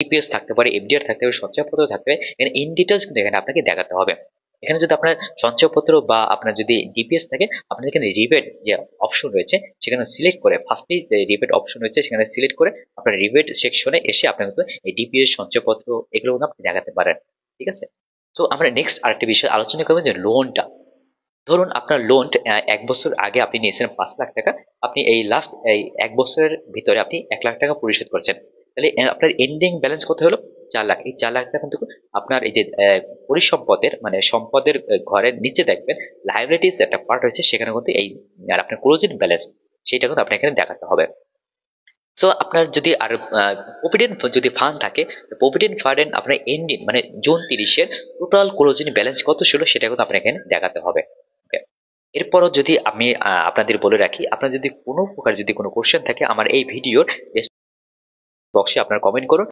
DPS থাকতে পারে, FDR থাকতে পারে, সঞ্চয়পত্র থাকতে পারে। এখানে ইন ডিটেলস কিন্তু এখানে আপনাকে দেখাতে হবে। এখানে যদি আপনার সঞ্চয়পত্র বা আপনার যদি ডিপিএস থাকে, আপনার এখানে রিবেট যে অপশন রয়েছে সেখানে সিলেক্ট করে, ফার্স্টেই যে রিবেট অপশন রয়েছে সেখানে সিলেক্ট করে আপনার রিবেট সেকশনে এসে আপনার কিন্তু এই ডিপিএস সঞ্চয়পত্র এগুলো কিন্তু আপনি দেখাতে পারেন। ঠিক আছে। তো আমরা নেক্সট আরেকটা বিষয় আলোচনা করবো যে লোনটা। ধরুন আপনার লোন 1 বছর আগে আপনি নিয়েছেন 5 লাখ টাকা, আপনি এই লাস্ট এই 1 বছরের ভিতরে আপনি 1 লাখ টাকা পরিশোধ করছেন, তাহলে আপনার এন্ডিং ব্যালেন্স কত হলো? 4 লাখ। এই 4 লাখ টাকা কিন্তু আপনার এই যে পরিসম্পদের মানে সম্পদের ঘরের নিচে দেখবেন লাইবিলিটিস একটা পার্ট রয়েছে, সেখানে কিন্তু এই আর আপনার ক্লোজিং ব্যালেন্স সেটা কিন্তু আপনার এখানে দেখাতে হবে। সো আপনার যদি আর প্রভিডেন্ট যদি ফান্ড থাকে, প্রভিডেন্ট ফান্ড আপনার এন্ডিং মানে জুন 30-এর টোটাল ক্লোজিং ব্যালেন্স কত ছিল সেটা কিন্তু আপনার এখানে দেখাতে হবে। Okay? এরপরও যদি আমি আপনাদের বলে রাখি, আপনার যদি কোনো প্রকার যদি কোনো কোশ্চেন থাকে আমার এই ভিডিওর বক্সে আপনার কমেন্ট করুন।